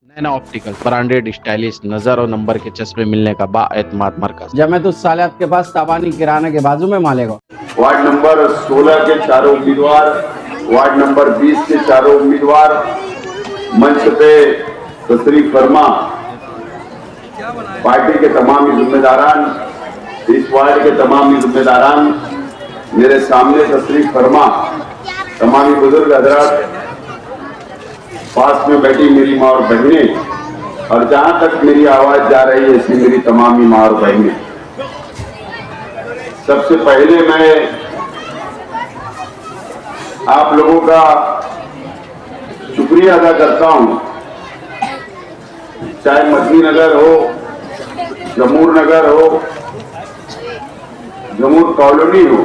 नैना optical branded stylish नजर और number के चश्मे मिलने का बाएतमाद मरकज। जब मैं तो साले आपके पास ताबानी किराना के बाजू में मालेगा। वार्ड नंबर 16 के चारों उम्मीदवार, वार्ड नंबर 20 के चारों उम्मीदवार मंच पे तशरीफ फरमा। पार्टी के तमाम जिम्मेदारान, इस वार्ड के तमाम जिम्मेदारान मेरे सामने तशरीफ फरमा। तमाम बुजुर्ग हजरात, पास में बैठी मेरी माँ और बहनें, और जहां तक मेरी आवाज जा रही है ऐसी मेरी तमाम माँ और बहनें, सबसे पहले मैं आप लोगों का शुक्रिया अदा करता हूं। चाहे मदनी नगर हो, जमूर नगर हो, जमूर कॉलोनी हो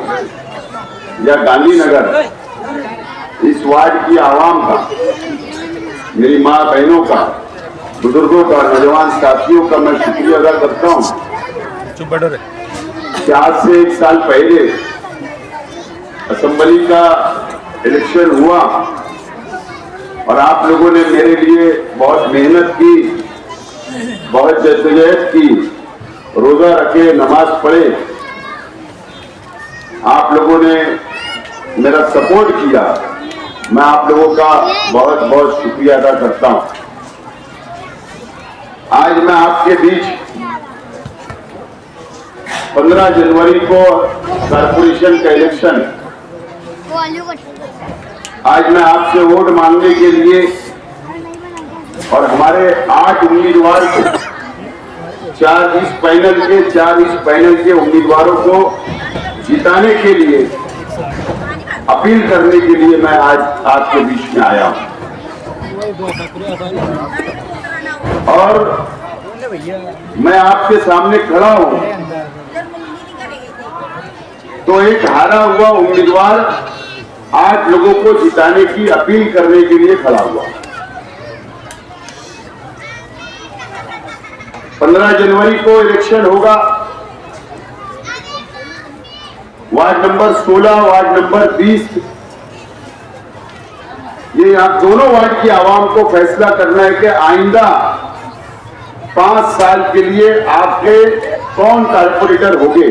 या गांधी नगर, इस वार्ड की आवाम का, मेरी माँ बहनों का, बुजुर्गों का, नौजवान साथियों का मैं शुक्रिया अदा करता हूं कि आज से 1 साल पहले असेंबली का इलेक्शन हुआ और आप लोगों ने मेरे लिए बहुत मेहनत की, बहुत जद्दोजहद की, रोजा रखे, नमाज पढ़े, आप लोगों ने मेरा सपोर्ट किया। मैं आप लोगों का बहुत बहुत शुक्रिया अदा करता हूं। आज मैं आपके बीच 15 जनवरी को कारपोरेशन का इलेक्शन, आज मैं आपसे वोट मांगने के लिए और हमारे 8 उम्मीदवार को, 4 इस पैनल के उम्मीदवारों को जिताने के लिए, अपील करने के लिए मैं आज आपके बीच में आया हूं। और मैं आपके सामने खड़ा हूं तो एक हारा हुआ उम्मीदवार 8 लोगों को जिताने की अपील करने के लिए खड़ा हुआ। 15 जनवरी को इलेक्शन होगा। वार्ड नंबर 16, वार्ड नंबर 20, ये आप दोनों वार्ड की आवाम को फैसला करना है कि आइंदा 5 साल के लिए आपके कौन कारपोरेटर होंगे।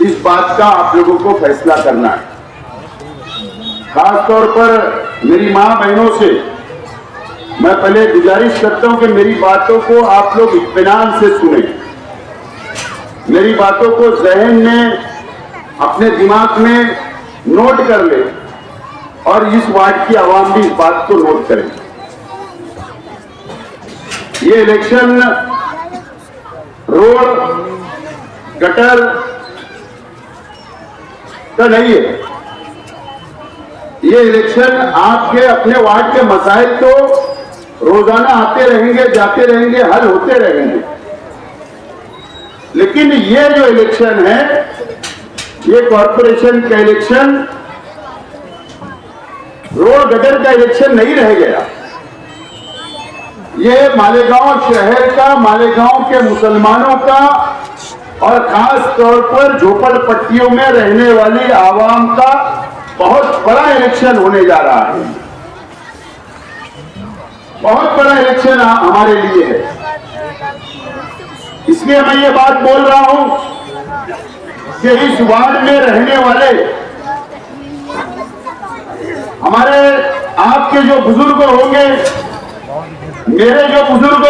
इस बात का आप लोगों को फैसला करना है। खास तौर पर मेरी मां बहनों से मैं पहले गुजारिश करता हूं कि मेरी बातों को आप लोग इत्मीनान से सुने, मेरी बातों को जहन में, अपने दिमाग में नोट कर ले और इस वार्ड की आवाम भी इस बात को नोट करें। ये इलेक्शन रोड, गटर का नहीं है। ये इलेक्शन आपके अपने वार्ड के मसाइल तो रोजाना आते रहेंगे, जाते रहेंगे, हल होते रहेंगे, लेकिन ये जो इलेक्शन है, ये कॉर्पोरेशन का इलेक्शन रोड गटर का इलेक्शन नहीं रह गया। ये मालेगांव शहर का, मालेगांव के मुसलमानों का और खास तौर पर झोपड़पट्टियों में रहने वाली आवाम का बहुत बड़ा इलेक्शन होने जा रहा है। बहुत बड़ा इलेक्शन हमारे लिए है। इसलिए मैं ये बात बोल रहा हूं कि इस वार्ड में रहने वाले हमारे, आपके जो बुजुर्ग होंगे, मेरे जो बुजुर्ग,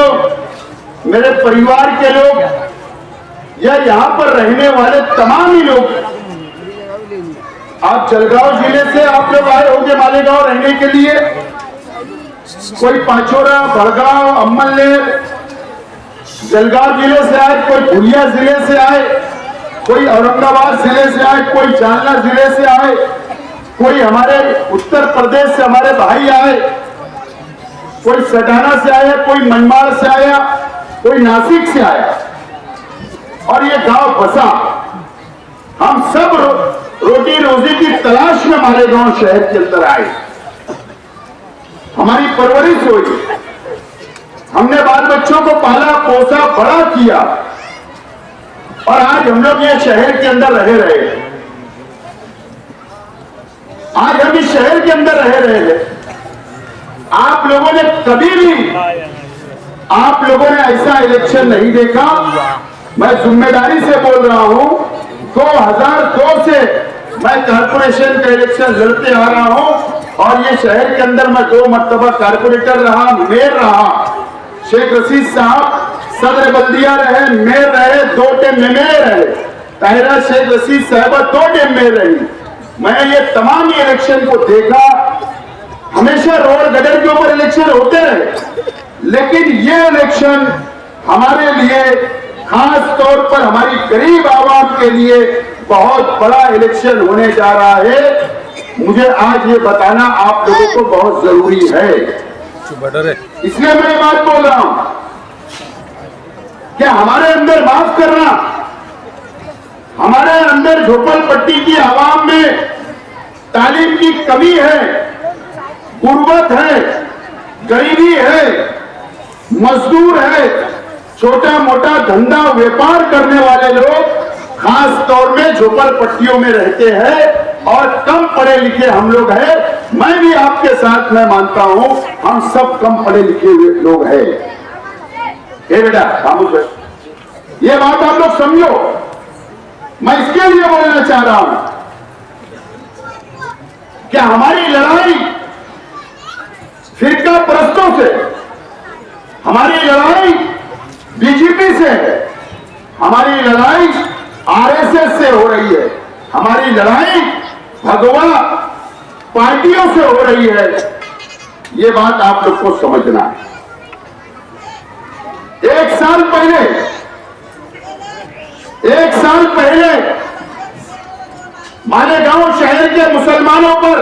मेरे परिवार के लोग, या यहाँ पर रहने वाले तमाम ही लोग, आप जलगांव जिले से आप लोग आए होंगे मालेगांव रहने के लिए, कोई पाचोरा, भड़गांव, अम्मलनेर, जलगांव जिले से आए, कोई भुलिया जिले से आए, कोई औरंगाबाद जिले से आए, कोई जालना जिले से आए, कोई हमारे उत्तर प्रदेश से हमारे भाई आए, कोई सटाना से आया, कोई मनमाड़ से आया, कोई नासिक से आया, और ये गांव बसा। हम सब रोटी रोजी की तलाश में मालेगांव शहर के अंदर आए। हमारी परवरिश हुई, हमने बाल बच्चों को पाला, पोसा, बड़ा किया, और आज हम लोग ये शहर के अंदर रह रहे हैं। आज हम इस शहर के अंदर रह रहे हैं। आप लोगों ने कभी भी आप लोगों ने ऐसा इलेक्शन नहीं देखा। मैं जिम्मेदारी से बोल रहा हूं, 2002 से मैं कारपोरेशन का इलेक्शन लड़ते आ रहा हूं और ये शहर के अंदर मैं 2 मर्तबा कारपोरेटर रहा, मेयर रहा। शेख रशीद साहब सदर बल्दिया रहे, मेयर रहे, 2 टाइम में मेयर रहे। ताहिरा शेख रशीद साहबा 2 टाइम मेयर रही। मैं ये तमाम इलेक्शन को देखा। हमेशा रोड गटर के ऊपर इलेक्शन होते रहे, लेकिन ये इलेक्शन हमारे लिए, खास तौर पर हमारी गरीब आवाम के लिए बहुत बड़ा इलेक्शन होने जा रहा है। मुझे आज ये बताना आप लोगों को बहुत जरूरी है, इसलिए मैं ये बात बोल रहा हूं कि हमारे अंदर, माफ करना, हमारे अंदर झोपड़पट्टी की आवाम में तालीम की कमी है, गुर्बत है, गरीबी है, मजदूर है, छोटा मोटा धंधा व्यापार करने वाले लोग खास तौर में झोपड़पट्टियों में रहते हैं और कम पढ़े लिखे हम लोग हैं। मैं भी आपके साथ में मानता हूं, हम सब कम पढ़े लिखे हुए लोग हैं। ये बेटा खामोश है, ये बात आप लोग समझो। मैं इसके लिए बोलना चाह रहा हूं कि हमारी लड़ाई फिरका परस्तों से, हमारी लड़ाई बीजेपी से है, हमारी लड़ाई आरएसएस से हो रही है, हमारी लड़ाई भगवा पार्टियों से हो रही है। ये बात आप लोग को समझना है। 1 साल पहले मालेगांव शहर के मुसलमानों पर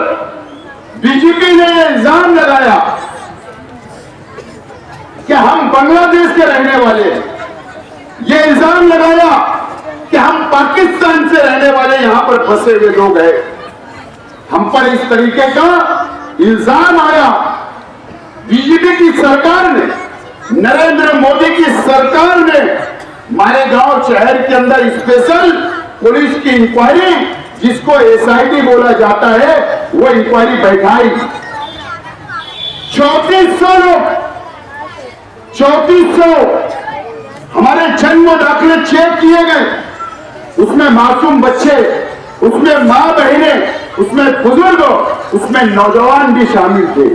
बीजेपी ने यह इल्जाम लगाया कि हम बांग्लादेश के रहने वाले हैं। यह इल्जाम लगाया कि हम पाकिस्तान से रहने वाले यहां पर फंसे हुए लोग हैं। हम पर इस तरीके का इल्जाम आया। बीजेपी की सरकार ने, नरेंद्र मोदी की सरकार ने मालेगांव शहर के अंदर स्पेशल पुलिस की इंक्वायरी, जिसको एसआईटी बोला जाता है, वो इंक्वायरी बैठाई। 3400 लोग, 3400 हमारे जन्म दाखिले चेक किए गए। उसमें मासूम बच्चे, उसमें मां बहनें, उसमें बुजुर्ग, उसमें नौजवान भी शामिल थे।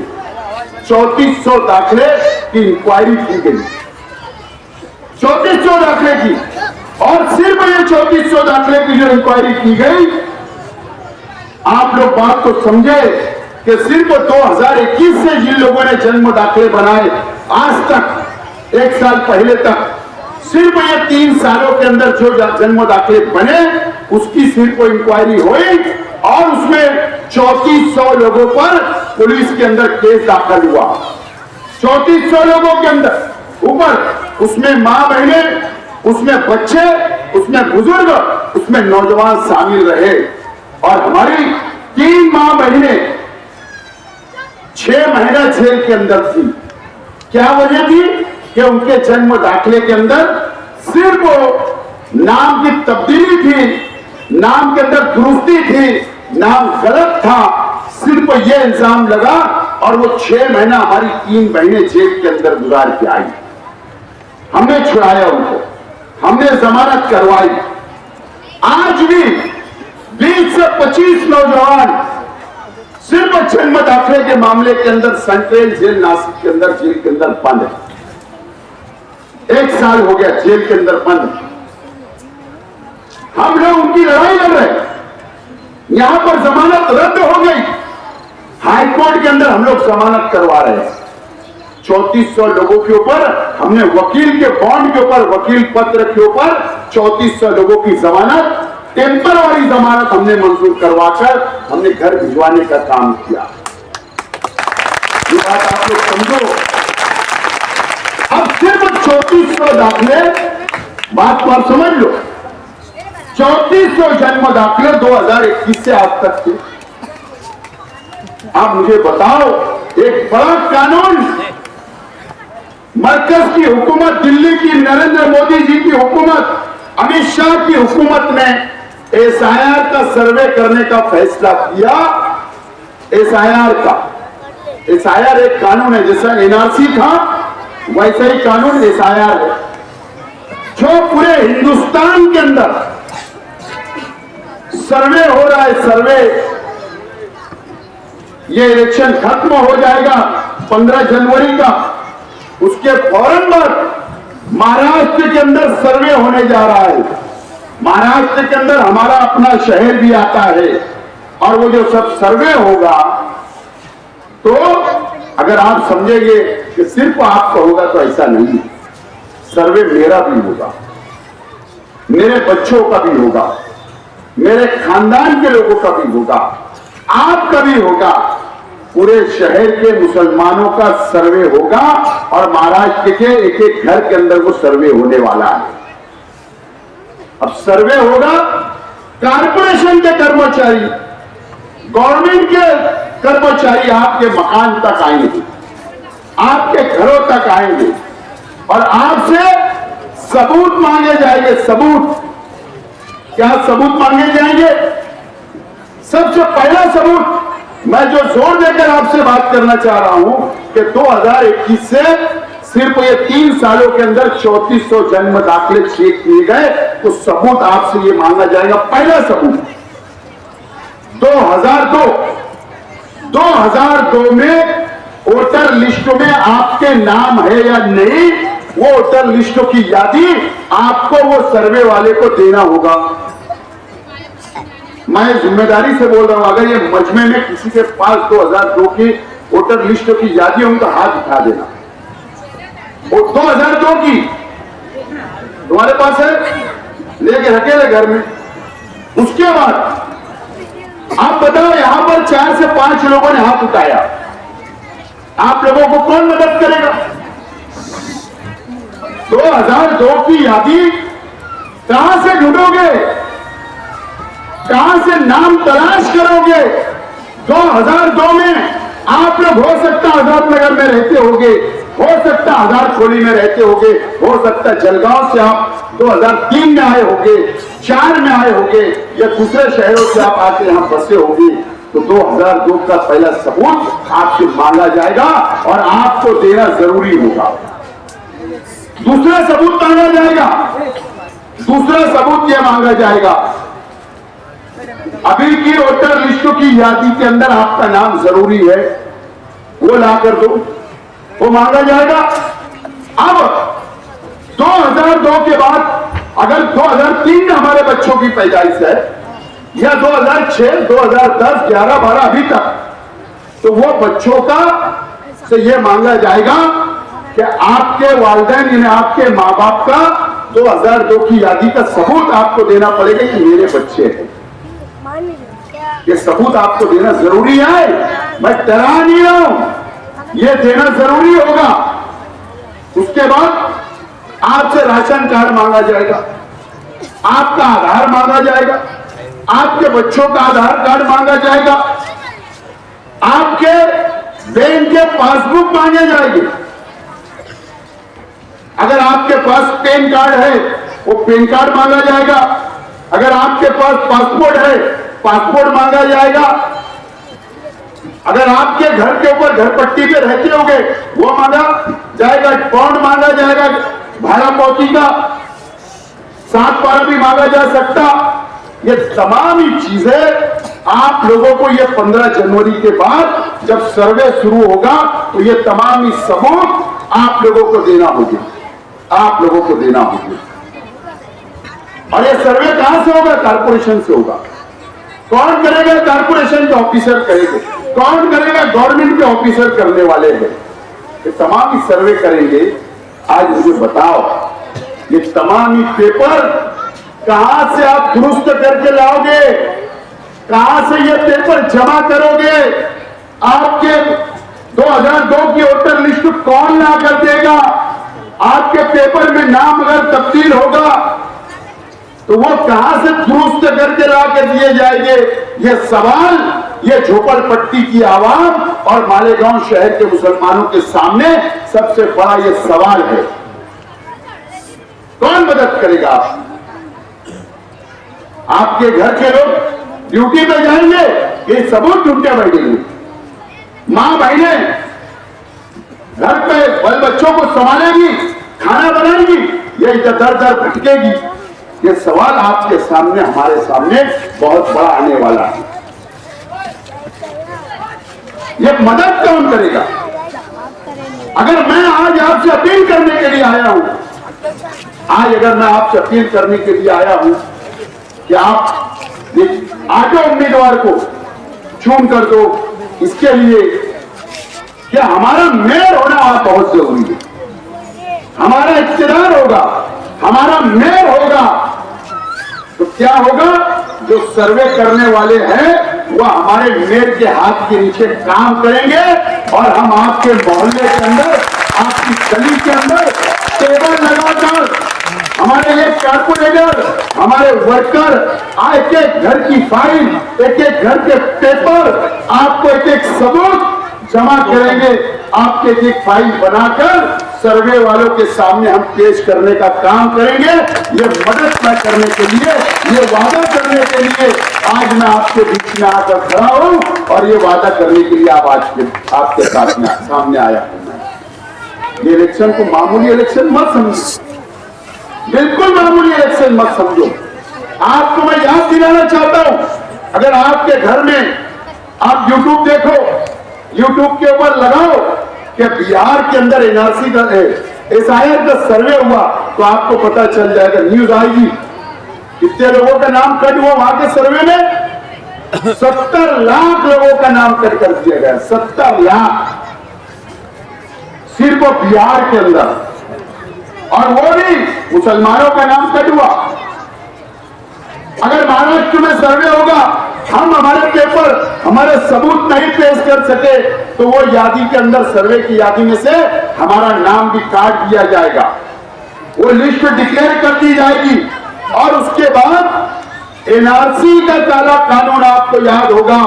3400 दाखिले की इंक्वायरी की गई, 3400 दाखिले की। और सिर्फ ये 3400 दाखिले की जो इंक्वायरी की गई, आप लोग बात को समझे कि सिर्फ 2021 से जिन लोगों ने जन्म दाखिले बनाए, आज तक 1 साल पहले तक सिर्फ ये 3 सालों के अंदर जो जन्म दाखिले बने, उसकी सिर्फ इंक्वायरी हुई और उसमें 3400 लोगों पर पुलिस के अंदर केस दाखिल हुआ। 3400 लोगों के अंदर ऊपर, उसमें मां बहने, उसमें बच्चे, उसमें बुजुर्ग, उसमें नौजवान शामिल रहे। और हमारी 3 मां बहने 6 महीना जेल के अंदर थी। क्या वजह थी? कि उनके जन्म दाखिले के अंदर सिर्फ नाम की तब्दीली थी, नाम के अंदर दुरुस्ती थी, नाम गलत था, सिर्फ ये इल्जाम लगा और वो 6 महीना हमारी 3 बहनें जेल के अंदर गुजार के आई। हमने छुड़ाया उनको, हमने जमानत करवाई। आज भी 20 से 25 नौजवान सिर्फ जन्म दाखिले के मामले के अंदर सेंट्रल जेल नासिक के अंदर, जेल के अंदर बंद है। 1 साल हो गया जेल के अंदर बंद। हम लोग उनकी लड़ाई लड़ रहे हैं। यहां पर जमानत रद्द हो गई, हाईकोर्ट के अंदर हम लोग जमानत करवा रहे हैं। 3400 लोगों के ऊपर हमने वकील के बॉन्ड के ऊपर, वकील पत्र के ऊपर 3400 लोगों की जमानत, टेम्पररी जमानत हमने मंजूर करवाकर हमने घर भिजवाने का काम किया। ये बात आप लोग समझो। अब सिर्फ 3400 दाखिले, बात को आप समझ लो, 3400 जन्म दाखिले 2021 से आज तक थे। आप मुझे बताओ, एक बड़ा कानून, मरकज की हुकूमत, दिल्ली की नरेंद्र मोदी जी की हुकूमत, अमित शाह की हुकूमत ने एसआईआर का सर्वे करने का फैसला किया। एसआईआर का, एसआईआर एक कानून है, जैसा एनआरसी था, वैसा ही कानून SIR है जो पूरे हिंदुस्तान के अंदर सर्वे हो रहा है। सर्वे, ये इलेक्शन खत्म हो जाएगा 15 जनवरी का, उसके फौरन बाद महाराष्ट्र के अंदर सर्वे होने जा रहा है। महाराष्ट्र के अंदर हमारा अपना शहर भी आता है और वो जो सब सर्वे होगा, तो अगर आप समझेंगे कि सिर्फ आपका होगा तो ऐसा नहीं। सर्वे मेरा भी होगा, मेरे बच्चों का भी होगा, मेरे खानदान के लोगों का भी होगा, आपका भी होगा, पूरे शहर के मुसलमानों का सर्वे होगा और महाराष्ट्र के एक एक घर के अंदर वो सर्वे होने वाला है। अब सर्वे होगा, कारपोरेशन के कर्मचारी, गवर्नमेंट के कर्मचारी आपके मकान तक आएंगे, आपके घरों तक आएंगे और आपसे सबूत मांगे जाएंगे। सबूत, क्या सबूत मांगे जाएंगे? सबसे पहला सबूत मैं जो जोर देकर आपसे बात करना चाह रहा हूं कि 2021 से सिर्फ ये 3 सालों के अंदर 3400 जन्म दाखिले चेक किए गए, तो सबूत आपसे ये मांगा जाएगा। पहला सबूत 2002 में वोटर लिस्ट में आपके नाम है या नहीं, वो वोटर लिस्टों की यादी आपको वो सर्वे वाले को देना होगा। मैं जिम्मेदारी से बोल रहा हूं, अगर ये मजमे में किसी के पास 2002 की वोटर लिस्टों की यादी हो तो हाथ उठा देना। वो 2002 की तुम्हारे पास है, लेके रखे थे घर में। उसके बाद आप बताओ, यहां पर 4 से 5 लोगों ने हाथ उठाया, आप लोगों को कौन मदद करेगा? 2002 की यादी कहां से ढूंढोगे, कहां से नाम तलाश करोगे? 2002 में आप लोग हो सकता आजाद नगर में रहते होंगे, हो सकता आजाद खोली में रहते होंगे, हो सकता जलगांव से आप 2003 में आए होंगे, 4 में आए होंगे या दूसरे शहरों से आप आके यहां बसे होंगे। तो 2002 का पहला सबूत आपसे मांगा जाएगा और आपको देना जरूरी होगा। दूसरा सबूत मांगा जाएगा, दूसरा सबूत यह मांगा जाएगा, अभी की वोटर लिस्टों की यादी के अंदर आपका नाम जरूरी है, वो ला कर दो, वो मांगा जाएगा। अब 2002 के बाद अगर 2003 में हमारे बच्चों की पैदाइश है या 2006, 2010, 11, 12 अभी तक, तो वो बच्चों का से ये मांगा जाएगा कि आपके वालिदैन यानी आपके माँ बाप का 2002 की यादी का सबूत आपको देना पड़ेगा कि मेरे बच्चे हैं। ये सबूत आपको देना जरूरी है, मैं डरा नहीं रहा हूं, ये देना जरूरी होगा। उसके बाद आपसे राशन कार्ड मांगा जाएगा, आपका आधार मांगा जाएगा, आपके बच्चों का आधार कार्ड मांगा जाएगा, आपके बैंक के पासबुक मांगे जाएंगे। अगर आपके पास पैन कार्ड है वो पैन कार्ड मांगा जाएगा, अगर आपके पास पासपोर्ट है पासपोर्ट मांगा जाएगा, अगर आपके घर के ऊपर घर पट्टी पे रहते होंगे वो मांगा जाएगा, बॉन्ड मांगा जाएगा, भाड़ा पौती का 7 पारा भी मांगा जा सकता। ये तमाम ही चीजें आप लोगों को ये 15 जनवरी के बाद जब सर्वे शुरू होगा तो ये तमाम ही सबूत आप लोगों को देना होगा, आप लोगों को देना होगा। और ये सर्वे कहां से होगा? कारपोरेशन से होगा। कौन करेगा? कारपोरेशन के ऑफिसर करेंगे। कौन करेगा? गवर्नमेंट के ऑफिसर करने वाले हैं। ये तमाम ही सर्वे करेंगे। आज मुझे बताओ, ये तमाम ही पेपर कहां से आप दुरुस्त करके लाओगे? कहां से ये पेपर जमा करोगे? आपके 2002 की वोटर लिस्ट कौन ला कर देगा? आपके पेपर में नाम अगर तब्दील होगा तो वो कहां से दुरुस्त करके ला के दिए जाएंगे? ये सवाल ये झोपड़पट्टी की आवाम और मालेगांव शहर के मुसलमानों के सामने सबसे बड़ा ये सवाल है। कौन मदद करेगा? आपके घर के लोग ड्यूटी पे जाएंगे, ये सबूत ढूंढते बैठेंगे। मां बहनें घर पे बल बच्चों को संभालेगी, खाना बनाएगी, ये इधर दर भटकेगी? ये सवाल आपके सामने, हमारे सामने बहुत बड़ा आने वाला है। ये मदद कौन करेगा? अगर मैं आज आपसे अपील करने के लिए आया हूं, आज अगर मैं आपसे अपील करने के लिए आया हूं कि आप एक आगे उम्मीदवार को चुन कर दो, इसके लिए क्या हमारा मेयर होना आप बहुत जरूरी है। हमारा इख्तियार होगा, हमारा मेयर होगा, तो क्या होगा? जो सर्वे करने वाले हैं वो हमारे मेयर के हाथ के नीचे काम करेंगे और हम आपके मोहल्ले के अंदर, आपकी गली के अंदर टेबल लगाकर हमारे एक कारपोरेटर, हमारे वर्कर एक एक घर की फाइल, एक एक घर के पेपर, आपको एक एक सबूत जमा करेंगे। आपके एक एक फाइल बनाकर सर्वे वालों के सामने हम पेश करने का काम करेंगे। ये मदद मैं करने के लिए, ये वादा करने के लिए आज मैं आपके बीच में आकर खड़ा हूं और ये वादा करने के लिए आपके साथ में सामने आया हूं। ये इलेक्शन को मामूली इलेक्शन मत समझो, बिल्कुल मामूली इलेक्शन मत समझो। आपको मैं याद दिलाना चाहता हूं, अगर आपके घर में आप यूट्यूब देखो, यूट्यूब के ऊपर लगाओ कि बिहार के अंदर एनआरसी का एसआईआर का सर्वे हुआ, तो आपको पता चल जाएगा, न्यूज आएगी कितने लोगों का नाम कट हुआ वहां के सर्वे में। 70 लाख लोगों का नाम कट कर दिया गया, 70 लाख सिर्फ बिहार के अंदर, और वो भी मुसलमानों का नाम कट हुआ। अगर महाराष्ट्र में सर्वे होगा, हम हमारे पेपर, हमारे सबूत नहीं पेश कर सके, तो वो यादी के अंदर, सर्वे की यादी में से हमारा नाम भी काट दिया जाएगा, वो लिस्ट डिक्लेयर कर दी जाएगी। और उसके बाद एनआरसी का काला कानून आपको याद होगा,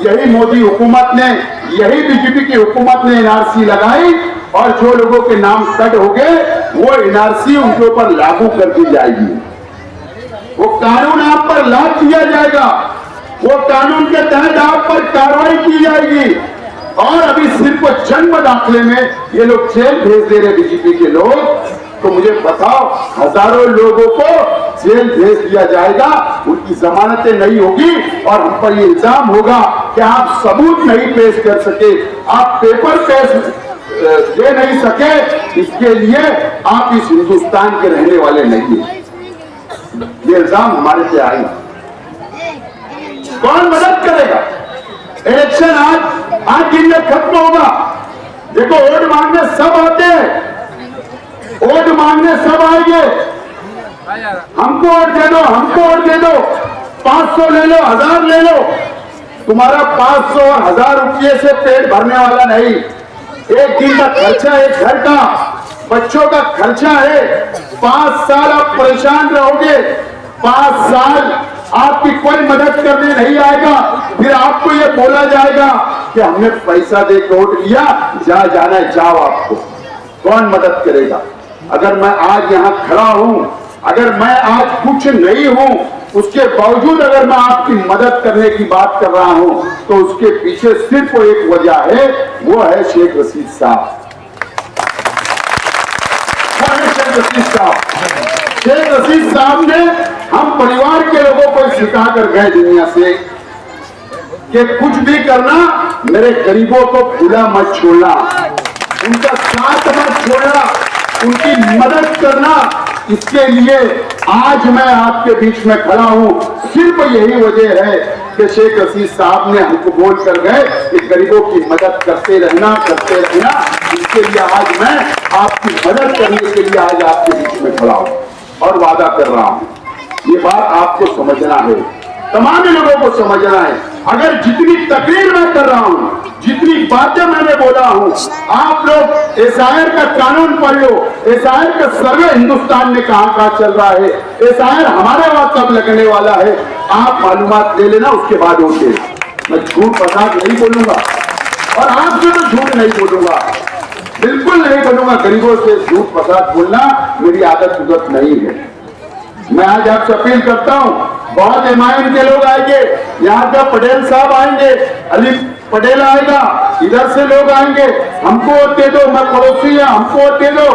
यही मोदी हुकूमत ने, यही बीजेपी की हुकूमत ने एनआरसी लगाई, और जो लोगों के नाम कट हो गए वो एनआरसी उनके ऊपर लागू कर दी जाएगी। वो कानून आप पर लागू किया जाएगा, वो कानून के तहत आप पर कार्रवाई की जाएगी। और अभी सिर्फ जन्म दाखिले में ये लोग जेल भेज दे रहे बीजेपी के लोग, तो मुझे बताओ, हजारों लोगों को जेल भेज दिया जाएगा, उनकी जमानतें नहीं होगी, और हम पर ये इल्जाम होगा कि आप सबूत नहीं पेश कर सके, आप पेपर पेश दे नहीं सके, इसके लिए आप इस हिंदुस्तान के रहने वाले नहीं हैं। ये इल्जाम हमारे पे आई, कौन मदद करेगा? इलेक्शन आज दिन में खत्म होगा। देखो, वोट मांगने सब आते हैं, वोट मांगने सब आएंगे, हमको वोट दे दो, हमको वोट दे दो, 500 ले लो, 1000 ले लो। तुम्हारा 500 और 1000 रुपये से पेट भरने वाला नहीं। एक दिन का खर्चा है, घर का, बच्चों का खर्चा है। 5 साल आप परेशान रहोगे, 5 साल आपकी कोई मदद करने नहीं आएगा, फिर आपको ये बोला जाएगा कि हमने पैसा दे के वोट लिया, जाना है जाओ। आपको कौन मदद करेगा? अगर मैं आज यहाँ खड़ा हूं, अगर मैं आज कुछ नहीं हूं, उसके बावजूद अगर मैं आपकी मदद करने की बात कर रहा हूं, तो उसके पीछे सिर्फ एक वजह है, वो है शेख रशीद साहब। शेख रशीद साहब ने हम परिवार के लोगों को सिखा कर गए दुनिया से कि कुछ भी करना, मेरे गरीबों को खुला मत छोड़ना, उनका साथ मत छोड़ना, उनकी मदद करना। इसके लिए आज मैं आपके बीच में खड़ा हूं, सिर्फ यही वजह है कि शेख रशीद साहब ने हमको बोल कर गए कि गरीबों की मदद करते रहना, करते रहना। इसके लिए आज मैं आपकी मदद करने के लिए आज आपके बीच में खड़ा हूं और वादा कर रहा हूं। ये बात आपको समझना है, तमाम लोगों को समझना है। अगर जितनी तकरीर मैं कर रहा हूं, जितनी बातें मैंने बोला हूं, आप लोग एसआईआर का कानून पढ़ लो, एसआईआर का सर्वे हिंदुस्तान में कहां चल रहा है, एसआईआर हमारे वहां कब लगने वाला है, आप मालूमात ले लेना, उसके बाद होते। मैं झूठ फसाद नहीं बोलूंगा और आपसे तो झूठ नहीं बोलूंगा, बिल्कुल नहीं बोलूंगा। गरीबों से झूठ फसाद बोलना मेरी आदत उदत नहीं है। मैं आज आपसे अपील करता हूं, बहुत एमआईएम के लोग आएंगे, यहाँ का पटेल साहब आएंगे, पटेल आएगा, इधर से लोग आएंगे, हमको वोट दे दो, मैं पड़ोसी है, हमको वोट दे दो।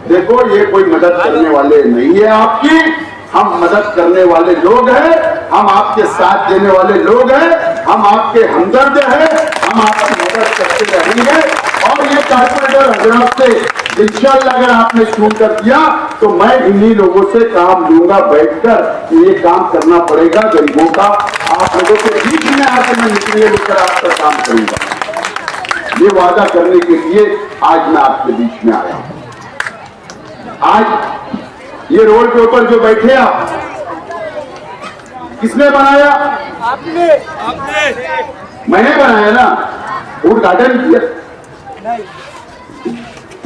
देखो ये कोई मदद करने वाले नहीं है आपकी, हम मदद करने वाले लोग हैं, हम आपके साथ देने वाले लोग हैं, हम आपके हमदर्द हैं, हम आपकी मदद करते रहेंगे। और ये कारपोरेटर हजरात से इंशाअल्लाह अगर आपने चुन कर दिया तो मैं इन्हीं लोगों से काम लूंगा बैठकर, ये काम करना पड़ेगा गरीबों का। आप लोगों के बीच में आकर मैं निकले लेकर आपका काम करूंगा, ये वादा करने के लिए आज मैं आपके बीच में आया हूं। आज ये रोड के ऊपर जो बैठे आप, किसने बनाया? आपने मैंने बनाया ना, उद्घाटन किया।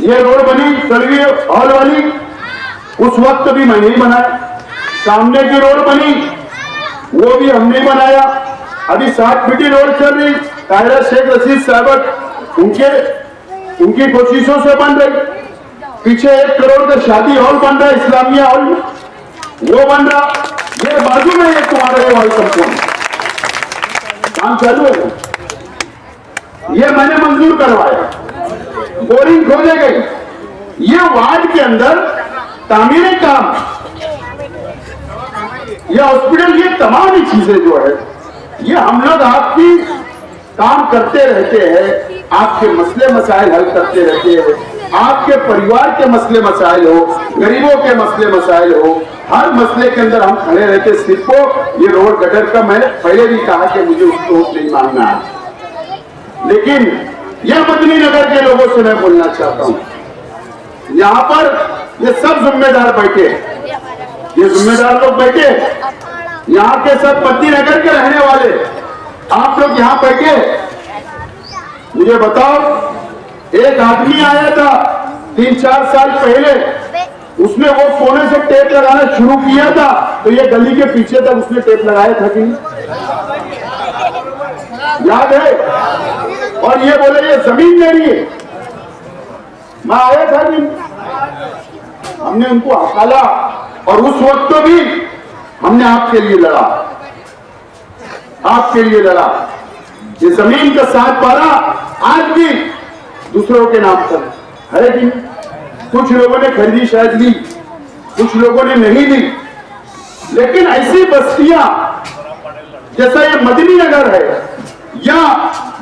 ये रोड बनी सर्वे हॉल वाली, उस वक्त भी मैंने ही बनाया। सामने की रोड बनी वो भी हमने बनाया। अभी 60 फीट रोड चल रही, कायरा शेख रशीद साहब उनकी कोशिशों से बन रही। पीछे 1 करोड़ का शादी हॉल बन रहा है, इस्लामिया हॉल में वो बन रहा। ये बाजू में ये तुम्हारे हॉल कंपाउंड काम चालू है, ये मैंने मंजूर करवाया। बोरिंग खोले गई, ये वार्ड के अंदर तामीरी काम, ये हॉस्पिटल, ये तमाम ही चीजें जो है ये हम लोग आपकी काम करते रहते हैं, आपके मसले मसाइल हल करते रहते हैं। आपके परिवार के मसले मसाइल हो, गरीबों के मसले मसाइल हो, हर मसले के अंदर हम खड़े रहते। सिर्फ ये रोड गटर का मैंने पहले भी कहा कि मुझे उसको नहीं मांगना है, लेकिन यह मदनी नगर के लोगों से मैं बोलना चाहता हूं, यहां पर ये सब जिम्मेदार बैठे, ये जिम्मेदार लोग बैठे, यहाँ के सब मदनी नगर के रहने वाले आप लोग यहाँ बैठे। मुझे बताओ, एक आदमी आया था 3-4 साल पहले, उसने वो सोने से टेप लगाना शुरू किया था, तो ये गली के पीछे तक उसने टेप लगाया था कि याद है? और ये बोले ये जमीन मेरी है। मैं आया था कि हमने उनको हकाला, और उस वक्त तो भी हमने आपके लिए लड़ा, आपके लिए लड़ा। ये जमीन का 7/12 आज भी दूसरों के नाम पर है कि कुछ लोगों ने खरीदी, शायद ली, कुछ लोगों ने नहीं ली, लेकिन ऐसी बस्तियां जैसा ये मदनी नगर है या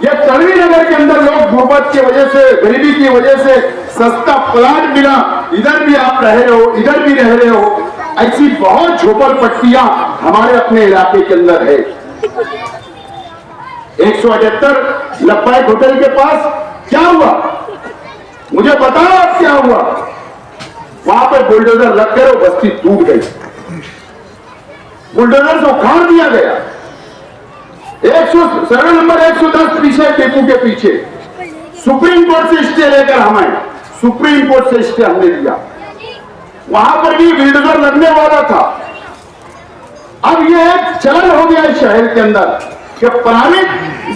ये तड़वी नगर के अंदर लोग गुर्बत की वजह से, गरीबी की वजह से सस्ता प्लाट मिला, इधर भी आप रह रहे हो, इधर भी रह रहे हो, ऐसी बहुत झोपड़पट्टियां हमारे अपने इलाके के अंदर है। 178 लब्बाइक होटल के पास क्या हुआ मुझे बताओ, आप क्या हुआ? वहां पर बुलडोजर लग गए, बस्ती टूट गई, बुलडोजर से उखाड़ दिया गया। सर्वे नंबर 110 पीछे टेपू के पीछे सुप्रीम कोर्ट से स्टे लेकर हम आए, सुप्रीम कोर्ट से स्टे हमने दिया, वहां पर भी बुलडोजर लगने वाला था। अब यह एक चलन हो गया इस शहर के अंदर कि पुरानी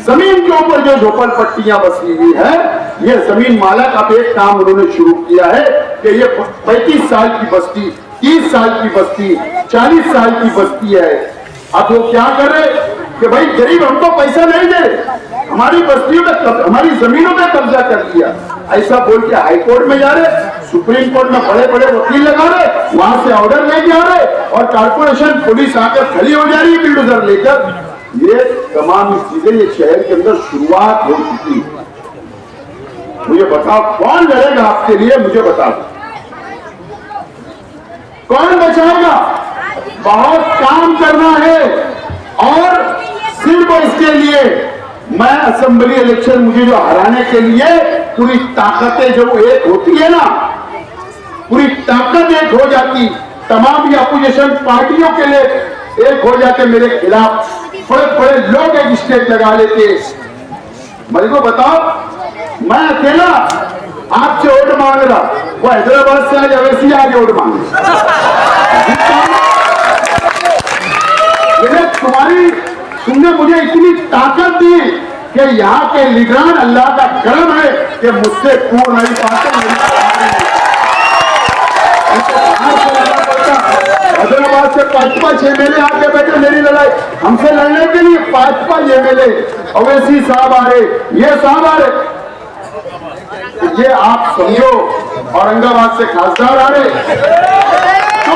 जमीन के ऊपर जो झोपड़पट्टियां बसी हुई है, ये जमीन मालक अब एक काम उन्होंने शुरू किया है कि ये 35 साल की बस्ती, 30 साल की बस्ती, 40 साल की बस्ती है। अब वो क्या कर रहे कि भाई गरीब हमको पैसा नहीं दे, हमारी बस्तियों पे, हमारी जमीनों पे कब्जा कर दिया, ऐसा बोल के हाई कोर्ट में जा रहे, सुप्रीम कोर्ट में बड़े बड़े वकील लगा रहे, वहां से ऑर्डर लेके आ रहे, और कारपोरेशन पुलिस आकर खड़ी हो जा रही है बिल्डोजर लेकर। ये तमाम चीजें ये शहर के अंदर शुरुआत हो चुकी है। मुझे बताओ कौन लड़ेगा आपके लिए? मुझे बताओ कौन बचाएगा? बहुत काम करना है, और सिर्फ इसके लिए मैं असेंबली इलेक्शन, मुझे जो हराने के लिए पूरी ताकतें जो एक होती है ना, पूरी ताकत एक हो जाती, तमाम ही अपोजिशन पार्टियों के लिए एक हो जाते, मेरे खिलाफ बड़े बड़े लोग एक स्टेज लगा लेते। मेरे को बताओ, मैं अकेला आपसे वोट मांग रहा, वो हैदराबाद से आज अवैसी आज वोट मांगे। तुमने मुझे इतनी ताकत दी कि यहाँ के निगरान, अल्लाह का करम है कि मुझसे पूर्ण नहीं पाते। हैदराबाद से 5-5 एमएलए आके बैठे, मेरी लड़ाई हमसे लड़ने के लिए 5-5 एमएलए अवैसी साहब आ रहे, ये साहब आ रहे, ये आप समझो औरंगाबाद से खासदार आ रहे, तो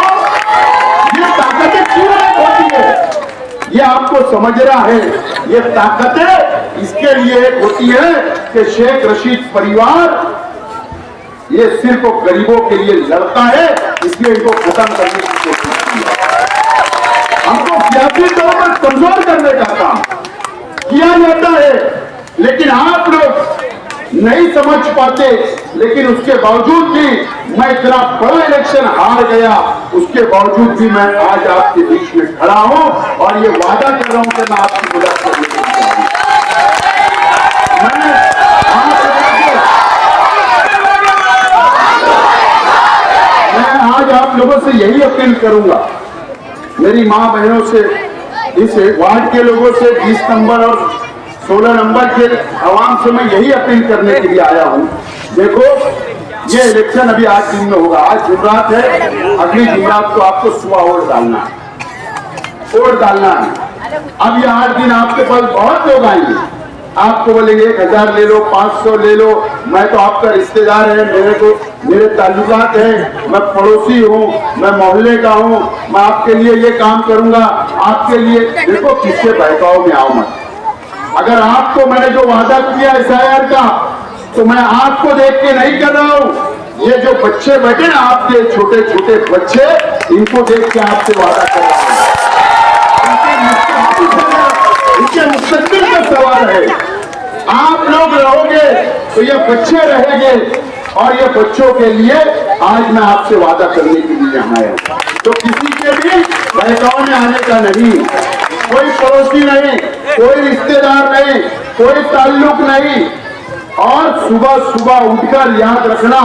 ये ताकतें क्यों होती है, ये आपको समझना है। ये ताकतें इसके लिए होती है कि शेख रशीद परिवार ये सिर्फ गरीबों के लिए लड़ता है, इसलिए इनको खत्म करने की कोशिश की है। हमको सियासी तौर पर कमजोर करने का काम किया जाता है, लेकिन आप लोग नहीं समझ पाते। लेकिन उसके बावजूद भी मैं इतना बड़ा इलेक्शन हार गया, उसके बावजूद भी मैं आज आपके बीच में खड़ा हूं और ये वादा कर रहा हूं कि मैं आपकी मदद करने के लिए मैं आज आप लोगों से यही अपील करूंगा, मेरी मां बहनों से, इस वार्ड के लोगों से, 20 नंबर और 16 नंबर के आवाम से मैं यही अपील करने के लिए आया हूं। देखो, ये इलेक्शन अभी 8 दिन में होगा। आज जुमरात है, अगली जुमरात को आपको सुबह वोट डालना है, वोट डालना है। अब ये 8 दिन आपके पास बहुत लोग आएंगे, आपको बोलेंगे 1000 ले लो, 500 ले लो। मैं तो आपका रिश्तेदार है, मेरे ताल्लुकात है, मैं पड़ोसी हूँ, मैं मोहल्ले का हूँ, मैं आपके लिए ये काम करूंगा, आपके लिए। देखो, किससे बहकाव में आओ मत। अगर आपको मैंने जो वादा किया SIR का, तो मैं आपको देख के नहीं कर रहा हूँ। ये जो बच्चे बैठे ना आपके, छोटे छोटे बच्चे, इनको देख के आपसे वादा कर रहा हूँ। इनके मुस्तकबिल का सवाल है। आप लोग रहोगे तो ये बच्चे रहेंगे, और ये बच्चों के लिए आज मैं आपसे वादा करने के लिए यहाँ आया हूँ। तो किसी के भी बहकाव में आने का नहीं, कोई पड़ोसी नहीं, कोई रिश्तेदार नहीं, कोई ताल्लुक नहीं। और सुबह सुबह उठकर याद रखना,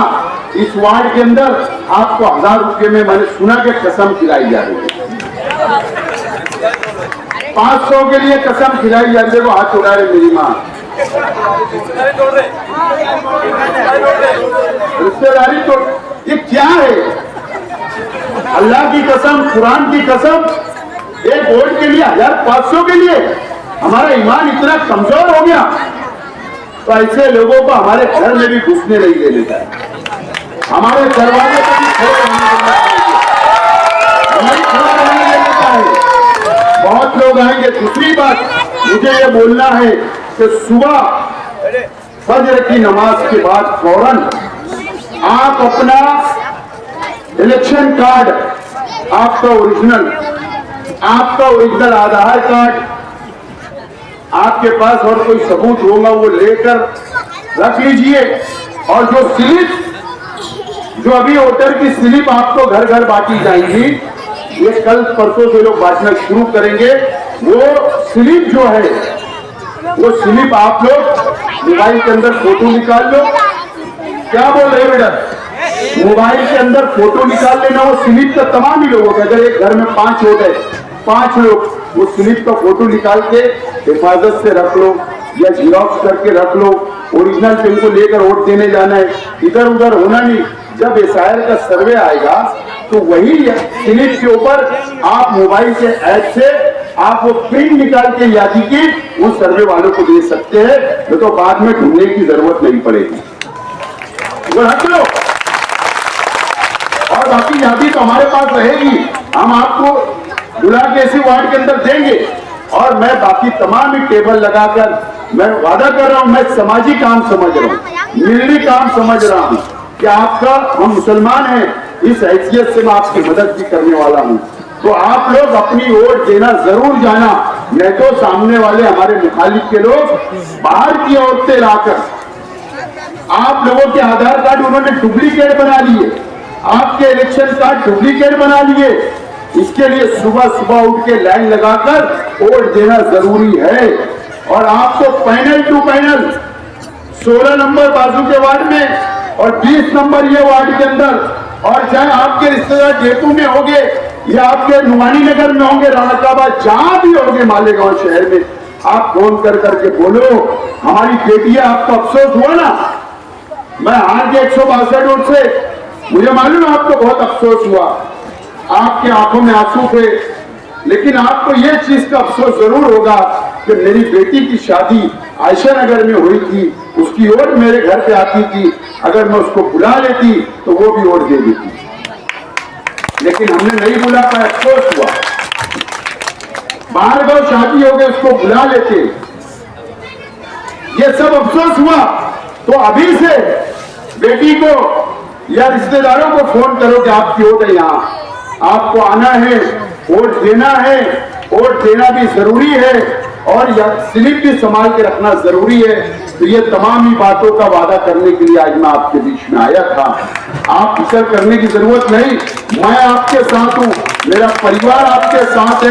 इस वार्ड के अंदर आपको 1000 रुपये में, मैंने सुना कि कसम खिलाई जा रही है, 500 के लिए कसम खिलाई जा रही है। वो हाथ उड़ा रहे मेरी माँ, रिश्तेदारी तो ये क्या है? अल्लाह की कसम, कुरान की कसम, एक वोट के लिए 1500 के लिए हमारा ईमान इतना कमजोर हो गया, तो ऐसे लोगों को हमारे घर में भी घुसने नहीं देने का, हमारे दरवाजे पर भी खड़ा रहने देने का है। बहुत लोग आएंगे। दूसरी बात मुझे ये बोलना है कि सुबह फजर की नमाज के बाद फौरन आप अपना इलेक्शन कार्ड, आपका ओरिजिनल आधार कार्ड आपके पास और कोई सबूत होगा वो लेकर रख लीजिए। और जो स्लिप, जो अभी वोटर की स्लिप आपको घर घर बांटी जाएंगी, ये कल परसों से लोग बांटना शुरू करेंगे। वो स्लिप जो है, वो स्लिप आप लोग मोबाइल के अंदर फोटो निकाल लो। क्या बोल रहे बेटा? मोबाइल के अंदर फोटो निकाल लेना वो स्लिप का, तमाम ही लोगों का। अगर एक घर में 5 वोट है, 5 लोग, वो स्लिप का फोटो निकाल के हिफाजत से रख लो या जिरॉक्स करके रख लो। ओरिजिनल पेन को लेकर वोट देने जाना है, इधर उधर होना नहीं। जब SIR का सर्वे आएगा तो वही स्लिप के ऊपर आप मोबाइल के ऐप से आप वो प्रिंट निकाल के यादी की उन सर्वे वालों को दे सकते हैं, तो बाद में ढूंढने की जरूरत नहीं पड़ेगी। वो रख लो, और बाकी यादी तो हमारे पास रहेगी। हम आपको बुला के इसी वार्ड के अंदर देंगे। और मैं बाकी तमाम ही टेबल लगाकर मैं वादा कर रहा हूं, मैं समाजी काम समझ रहा हूं, मिलनी काम समझ रहा हूं कि आपका, हम मुसलमान हैं, इस हैसियत से मैं आपकी मदद भी करने वाला हूं। तो आप लोग अपनी वोट देना जरूर जाना, नहीं तो सामने वाले हमारे मुखालिफ के लोग बाहर की औरतें लाकर आप लोगों के आधार कार्ड उन्होंने डुप्लीकेट बना लिए, आपके इलेक्शन कार्ड डुप्लीकेट बना लिए। इसके लिए सुबह सुबह उठ के लाइन लगाकर वोट देना जरूरी है। और आपको पैनल टू पैनल 16 नंबर बाजू के वार्ड में और 20 नंबर ये वार्ड के अंदर, और चाहे आपके रिश्तेदार जयपुर में होंगे या आपके नुमानी नगर में होंगे, राणकाबाद, जहां भी होंगे मालेगांव शहर में, आप फोन कर करके बोलो हमारी बेटियां, आपको अफसोस हुआ ना, मैं हार के 162 वोट से, मुझे मालूम है आपको बहुत अफसोस हुआ, आपके आंखों में आंसू थे, लेकिन आपको ये चीज का अफसोस जरूर होगा कि जब मेरी बेटी की शादी आयशा नगर में हुई थी, उसकी वोट मेरे घर पे आती थी, अगर मैं उसको बुला लेती तो वो भी वोट दे देती, लेकिन हमने नहीं बुला पाया, अफसोस हुआ। बाहर गांव शादी हो गई, उसको बुला लेते, ये सब अफसोस हुआ। तो अभी से बेटी को या रिश्तेदारों को फोन करो कि आपकी वोट है, यहाँ आपको आना है, वोट देना है, वोट देना भी जरूरी है और स्लिप भी संभाल के रखना जरूरी है। तो ये तमाम ही बातों का वादा करने के लिए आज मैं आपके बीच में आया था। आप फिक्र करने की जरूरत नहीं, मैं आपके साथ हूं, मेरा परिवार आपके साथ है।